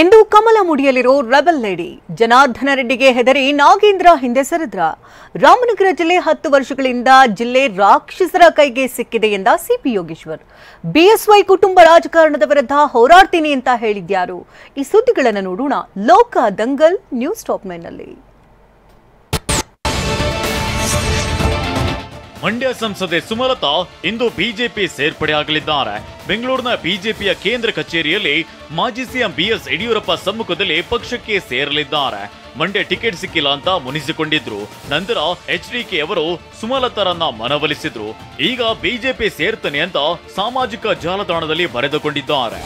ಇಂದು ಕಮಲ ಮುಡಿಯಲಿರೋ rebel lady Janardhana ರೆಡ್ಡಿಗೆ ಹೆದರಿ ನಾಗೇಂದ್ರ ಹಿಂದೆ ಸರಿದ್ರ. ರಾಮನಗರ ಜಿಲ್ಲೆ 10 ವರ್ಷಗಳಿಂದ ಜಿಲ್ಲೆ ರಾಕ್ಷಸರ ಕೈಗೆ ಸಿಕ್ಕಿದೆ ಎಂದ ಸಿಪಿ ಯೋಗೇಶ್ವರ್. ಬಿಎಸ್ವೈ ಕುಟುಂಬ ರಾಜಕಾರಣದ ವಿರುದ್ಧ ಹೋರಾಡ್ತೀನಿ ಅಂತ ಹೇಳಿದ್ಯಾರು? ಈ ಸುದ್ದಿಗಳನ್ನು ನೋಡೋಣ ಲೋಕ ದಂಗಲ್ ನ್ಯೂಸ್ ಟಾಪ್ 9 ನಲ್ಲಿ. ಮಂಡ್ಯ ಸಂಸದೆ ಸುಮಲತಾ ಇಂದು ಬಿಜೆಪಿ ಸೇರ್ಪಡೆಯಾಗಲಿದ್ದಾರೆ. ಬೆಂಗಳೂರಿನ ಬಿಜೆಪಿಯ ಕೇಂದ್ರ ಕಚೇರಿಯಲ್ಲಿ ಮಾಜಿ ಸಿಎಂ ಬಿಎಸ್ ಯಡಿಯೂರಪ್ಪ ಸಮ್ಮುಖದಲ್ಲಿ ಪಕ್ಷಕ್ಕೆ ಸೇರಲಿದ್ದಾರೆ. ಮಂಡ್ಯ ಟಿಕೆಟ್ ಸಿಕ್ಕಿಲ್ಲ ಅಂತ ಮುನಿಸಿಕೊಂಡಿದ್ರು. ನಂತರ ಎಚ್ಡಿಕೆ ಅವರು ಸುಮಲತಾರನ್ನ ಮನವೊಲಿಸಿದ್ರು. ಈಗ ಬಿಜೆಪಿ ಸೇರ್ತಾನೆ ಅಂತ ಸಾಮಾಜಿಕ ಜಾಲತಾಣದಲ್ಲಿ ಬರೆದುಕೊಂಡಿದ್ದಾರೆ.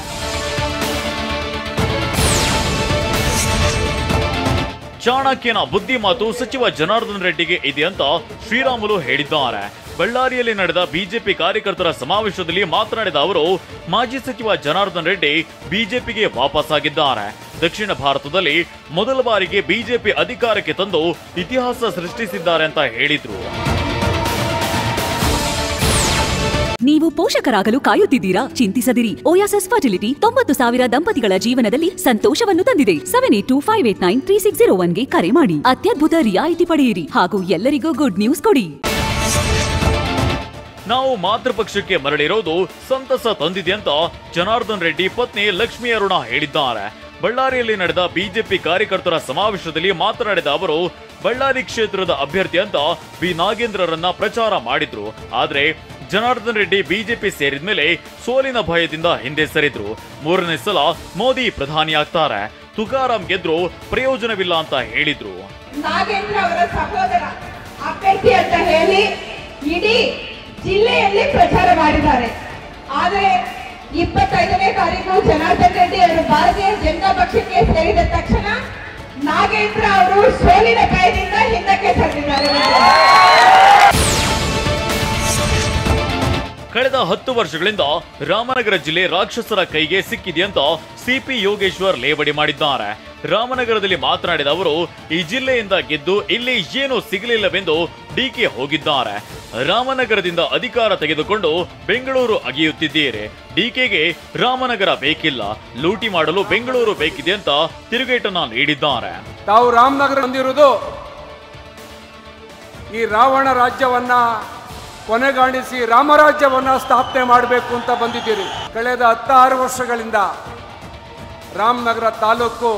ಚಾಣಕ್ಯನ ಬುದ್ಧಿ ಮಾತು ಸಚಿವ ಜನಾರ್ದನ ರೆಡ್ಡಿಗೆ ಇದೆ ಅಂತ ಶ್ರೀರಾಮುಲು ಹೇಳಿದ್ದಾರೆ. ಬಳ್ಳಾರಿಯಲ್ಲಿ ನಡೆದ ಬಿಜೆಪಿ ಕಾರ್ಯಕರ್ತರ ಸಮಾವೇಶದಲ್ಲಿ ಮಾತನಾಡಿದ ಅವರು, ಮಾಜಿ ಸಚಿವ ಜನಾರ್ದನ ರೆಡ್ಡಿ ಬಿಜೆಪಿಗೆ ವಾಪಸ್ ಆಗಿದ್ದಾರೆ. ದಕ್ಷಿಣ ಭಾರತದಲ್ಲಿ ಮೊದಲ ಬಾರಿಗೆ ಬಿಜೆಪಿ ಅಧಿಕಾರಕ್ಕೆ ತಂದು ಇತಿಹಾಸ ಸೃಷ್ಟಿಸಿದ್ದಾರೆ ಅಂತ ಹೇಳಿದ್ರು. ನೀವು ಪೋಷಕರಾಗಲು ಕಾಯುತ್ತಿದ್ದೀರಾ? ಚಿಂತಿಸದಿರಿ. ಓಯಾಸಿಸ್ ಫರ್ಟಿಲಿಟಿ 90,000 ದಂಪತಿಗಳ ಜೀವನದಲ್ಲಿ ಸಂತೋಷವನ್ನು ತಂದಿದೆ. 7825893601ಗೆ ಕರೆ ಮಾಡಿ. ಅತ್ಯದ್ಭುತ ರಿಯಾಯಿತಿ ಪಡೆಯಿರಿ ಹಾಗೂ ಎಲ್ಲರಿಗೂ ಗುಡ್ ನ್ಯೂಸ್ ಕೊಡಿ. ನಾವು ಮಾತೃಪಕ್ಷಕ್ಕೆ ಮರಳಿರೋದು ಸಂತಸ ತಂದಿದೆ ಅಂತ ಜನಾರ್ದನ ರೆಡ್ಡಿ ಪತ್ನಿ ಲಕ್ಷ್ಮೀ ಅರುಣ ಹೇಳಿದ್ದಾರೆ. ಬಳ್ಳಾರಿಯಲ್ಲಿ ನಡೆದ ಬಿಜೆಪಿ ಕಾರ್ಯಕರ್ತರ ಸಮಾವೇಶದಲ್ಲಿ ಮಾತನಾಡಿದ ಅವರು, ಬಳ್ಳಾರಿ ಕ್ಷೇತ್ರದ ಅಭ್ಯರ್ಥಿ ಅಂತ ಬಿ ನಾಗೇಂದ್ರರನ್ನ ಪ್ರಚಾರ ಮಾಡಿದ್ರು. ಆದ್ರೆ ಜನಾರ್ದನ ರೆಡ್ಡಿ ಬಿಜೆಪಿ ಸೇರಿದ ಮೇಲೆ ಸೋಲಿನ ಭಯದಿಂದ ಹಿಂದೆ ಸರಿದ್ರು. 3ನೇ ಸಲ ಮೋದಿ ಪ್ರಧಾನಿ ಆಗ್ತಾರೆ. ತುಕಾರಾಂ ಗೆದ್ರು ಪ್ರಯೋಜನವಿಲ್ಲ ಅಂತ ಹೇಳಿದ್ರು. ನಾಗೇಂದ್ರ ಅವರ ಸಹೋದರ ಅಭ್ಯರ್ಥಿ ಅಂತ ಹೇಳಿ ಇಡೀ ಜಿಲ್ಲೆಯಲ್ಲಿ ಪ್ರಚಾರ ಮಾಡಿದ್ದಾರೆ. ಆದರೆ 25ನೇ ತಾರೀಕು ಜನಾರ್ದನ ರೆಡ್ಡಿ ಅವರು ಭಾರತೀಯ ಜನತಾ ಪಕ್ಷಕ್ಕೆ ಸೇರಿದ ತಕ್ಷಣ ನಾಗೇಂದ್ರ ಅವರು ಸೋಲಿನ ಭಯದಿಂದ ಹಿಂದಕ್ಕೆ ಸರಿದಿದ್ದಾರೆ. ಕಳೆದ 10 ವರ್ಷಗಳಿಂದ ರಾಮನಗರ ಜಿಲ್ಲೆ ರಾಕ್ಷಸರ ಕೈಗೆ ಸಿಕ್ಕಿದೆ ಅಂತ ಸಿಪಿ ಯೋಗೇಶ್ವರ್ ಲೇವಡಿ ಮಾಡಿದ್ದಾರೆ. ರಾಮನಗರದಲ್ಲಿ ಮಾತನಾಡಿದ ಅವರು, ಈ ಜಿಲ್ಲೆಯಿಂದ ಗೆದ್ದು ಇಲ್ಲಿ ಏನೂ ಸಿಗಲಿಲ್ಲವೆಂದು ಡಿಕೆ ಹೋಗಿದ್ದಾರೆ. ರಾಮನಗರದಿಂದ ಅಧಿಕಾರ ತೆಗೆದುಕೊಂಡು ಬೆಂಗಳೂರು ಅಗೆಯುತ್ತಿದ್ದೀರಿ. ಡಿಕೆಗೆ ರಾಮನಗರ ಬೇಕಿಲ್ಲ, ಲೂಟಿ ಮಾಡಲು ಬೆಂಗಳೂರು ಬೇಕಿದೆ ಅಂತ ತಿರುಗೇಟನ್ನ ನೀಡಿದ್ದಾರೆ. ತಾವು ರಾಮನಗರ ಬಂದಿರುವುದು ಈ ರಾವಣ ರಾಜ್ಯವನ್ನ ಕೊನೆಗಾಣಿಸಿ ರಾಮರಾಜ್ಯವನ್ನ ಸ್ಥಾಪನೆ ಮಾಡಬೇಕು ಅಂತ ಬಂದಿದ್ದೀರಿ. ಕಳೆದ 16 ವರ್ಷಗಳಿಂದ ರಾಮನಗರ ತಾಲೂಕು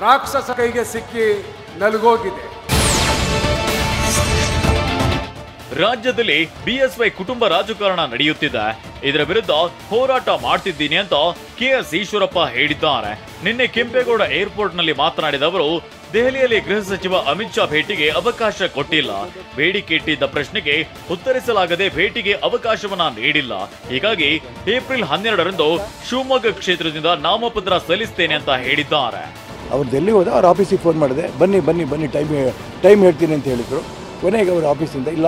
ರಾಕ್ಷಸ ಕೈಗೆ ಸಿಕ್ಕಿ ನಲುಗೋಗಿದೆ. ರಾಜ್ಯದಲ್ಲಿ ಬಿಎಸ್ವೈ ಕುಟುಂಬ ರಾಜಕಾರಣ ನಡೆಯುತ್ತಿದೆ. ಇದರ ವಿರುದ್ಧ ಹೋರಾಟ ಮಾಡ್ತಿದ್ದೀನಿ ಅಂತ ಕೆಎಸ್ ಈಶ್ವರಪ್ಪ ಹೇಳಿದ್ದಾರೆ. ನಿನ್ನೆ ಕೆಂಪೇಗೌಡ ಏರ್ಪೋರ್ಟ್ ನಲ್ಲಿ ಮಾತನಾಡಿದ ಅವರು, ದೆಹಲಿಯಲ್ಲಿ ಗೃಹ ಸಚಿವ ಅಮಿತ್ ಶಾ ಭೇಟಿಗೆ ಅವಕಾಶ ಕೊಟ್ಟಿಲ್ಲ. ಬೇಡಿಕೆ ಇಟ್ಟಿದ್ದ ಪ್ರಶ್ನೆಗೆ ಉತ್ತರಿಸಲಾಗದೆ ಭೇಟಿಗೆ ಅವಕಾಶವನ್ನ ನೀಡಿಲ್ಲ. ಹೀಗಾಗಿ ಏಪ್ರಿಲ್ 12ರಂದು ಶಿವಮೊಗ್ಗ ಕ್ಷೇತ್ರದಿಂದ ನಾಮಪತ್ರ ಸಲ್ಲಿಸ್ತೇನೆ ಅಂತ ಹೇಳಿದ್ದಾರೆ. ಅವ್ರು ಡೆಲ್ಲಿ ಹೋದ, ಅವ್ರ ಆಫೀಸಿಗೆ ಫೋನ್ ಮಾಡಿದೆ, ಬನ್ನಿ ಟೈಮ್ ಹೇಳ್ತೀನಿ ಅಂತ ಹೇಳಿದ್ರು. ಕೊನೆಗೆ ಅವ್ರ ಆಫೀಸಿಂದ ಇಲ್ಲ,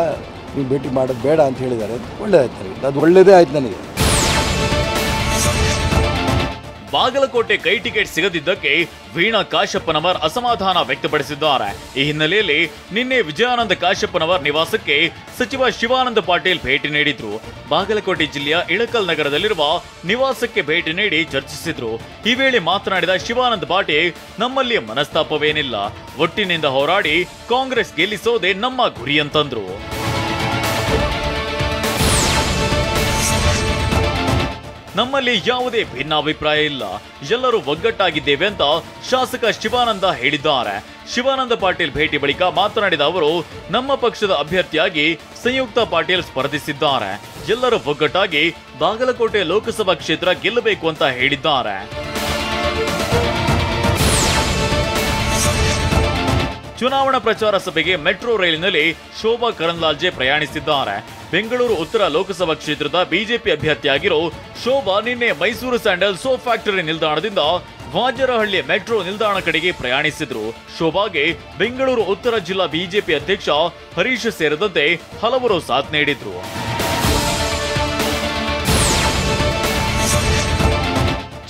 ನೀವು ಭೇಟಿ ಮಾಡೋದು ಬೇಡ ಅಂತ ಹೇಳಿದ್ದಾರೆ. ಒಳ್ಳೇದಾಯ್ತು ನನಗೆ, ಅದು ಒಳ್ಳೇದೇ ಆಯ್ತು ನನಗೆ. ಬಾಗಲಕೋಟೆ ಕೈ ಟಿಕೆಟ್ ಸಿಗದಿದ್ದಕ್ಕೆ ವೀಣಾ ಕಾಶಪ್ಪನವರ್ ಅಸಮಾಧಾನ ವ್ಯಕ್ತಪಡಿಸಿದ್ದಾರೆ. ಈ ಹಿನ್ನೆಲೆಯಲ್ಲಿ ನಿನ್ನೆ ವಿಜಯಾನಂದ ಕಾಶಪ್ಪನವರ್ ನಿವಾಸಕ್ಕೆ ಸಚಿವ ಶಿವಾನಂದ ಪಾಟೀಲ್ ಭೇಟಿ ನೀಡಿದ್ರು. ಬಾಗಲಕೋಟೆ ಜಿಲ್ಲೆಯ ಇಳಕಲ್ ನಗರದಲ್ಲಿರುವ ನಿವಾಸಕ್ಕೆ ಭೇಟಿ ನೀಡಿ ಚರ್ಚಿಸಿದ್ರು. ಈ ವೇಳೆ ಮಾತನಾಡಿದ ಶಿವಾನಂದ ಪಾಟೀಲ್, ನಮ್ಮಲ್ಲಿ ಮನಸ್ತಾಪವೇನಿಲ್ಲ, ಒಟ್ಟಿನಿಂದ ಹೋರಾಡಿ ಕಾಂಗ್ರೆಸ್ ಗೆಲ್ಲಿಸೋದೇ ನಮ್ಮ ಗುರಿ ಅಂತಂದ್ರು. ನಮ್ಮಲ್ಲಿ ಯಾವುದೇ ಭಿನ್ನಾಭಿಪ್ರಾಯ ಇಲ್ಲ, ಎಲ್ಲರೂ ಒಗ್ಗಟ್ಟಾಗಿದ್ದೇವೆ ಅಂತ ಶಾಸಕ ಶಿವಾನಂದ ಹೇಳಿದ್ದಾರೆ. ಶಿವಾನಂದ ಪಾಟೀಲ್ ಭೇಟಿ ಬಳಿಕ ಮಾತನಾಡಿದ ಅವರು, ನಮ್ಮ ಪಕ್ಷದ ಅಭ್ಯರ್ಥಿಯಾಗಿ ಸಂಯುಕ್ತ ಪಾಟೀಲ್ ಸ್ಪರ್ಧಿಸಿದ್ದಾರೆ. ಎಲ್ಲರೂ ಒಗ್ಗಟ್ಟಾಗಿ ಬಾಗಲಕೋಟೆ ಲೋಕಸಭಾ ಕ್ಷೇತ್ರ ಗೆಲ್ಲಬೇಕು ಅಂತ ಹೇಳಿದ್ದಾರೆ. ಚುನಾವಣಾ ಪ್ರಚಾರ ಸಭೆಗೆ ಮೆಟ್ರೋ ರೈಲಿನಲ್ಲಿ ಶೋಭಾ ಕರಂದ್ಲಾಜೆ ಪ್ರಯಾಣಿಸಿದ್ದಾರೆ. ಬೆಂಗಳೂರು ಉತ್ತರ ಲೋಕಸಭಾ ಕ್ಷೇತ್ರದ ಬಿಜೆಪಿ ಅಭ್ಯರ್ಥಿಯಾಗಿರೋ ಶೋಭಾ ನಿನ್ನೆ ಮೈಸೂರು ಸ್ಯಾಂಡಲ್ ಸೋಪ್ ಫ್ಯಾಕ್ಟರಿ ನಿಲ್ದಾಣದಿಂದ ವಾಜರಹಳ್ಳಿ ಮೆಟ್ರೋ ನಿಲ್ದಾಣ ಕಡೆಗೆ ಪ್ರಯಾಣಿಸಿದ್ರು. ಶೋಭಾಗೆ ಬೆಂಗಳೂರು ಉತ್ತರ ಜಿಲ್ಲಾ ಬಿಜೆಪಿ ಅಧ್ಯಕ್ಷ ಹರೀಶ್ ಸೇರಿದಂತೆ ಹಲವರು ಸಾಥ್ ನೀಡಿದ್ರು.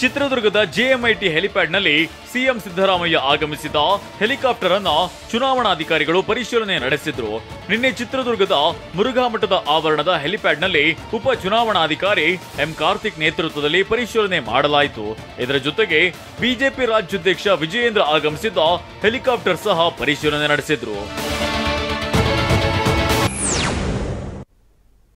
ಚಿತ್ರದುರ್ಗದ ಜೆಎಂಐಟಿ ಹೆಲಿಪ್ಯಾಡ್ನಲ್ಲಿ ಸಿಎಂ ಸಿದ್ದರಾಮಯ್ಯ ಆಗಮಿಸಿದ ಹೆಲಿಕಾಪ್ಟರ್ ಅನ್ನ ಚುನಾವಣಾಧಿಕಾರಿಗಳು ಪರಿಶೀಲನೆ ನಡೆಸಿದ್ರು. ನಿನ್ನೆ ಚಿತ್ರದುರ್ಗದ ಮುರುಘಾ ಮಠದ ಆವರಣದ ಹೆಲಿಪ್ಯಾಡ್ನಲ್ಲಿ ಉಪ ಚುನಾವಣಾಧಿಕಾರಿ ಎಂ ಕಾರ್ತಿಕ್ ನೇತೃತ್ವದಲ್ಲಿ ಪರಿಶೀಲನೆ ಮಾಡಲಾಯಿತು. ಇದರ ಜೊತೆಗೆ ಬಿಜೆಪಿ ರಾಜ್ಯಾಧ್ಯಕ್ಷ ವಿಜಯೇಂದ್ರ ಆಗಮಿಸಿದ್ದ ಹೆಲಿಕಾಪ್ಟರ್ ಸಹ ಪರಿಶೀಲನೆ ನಡೆಸಿದ್ರು.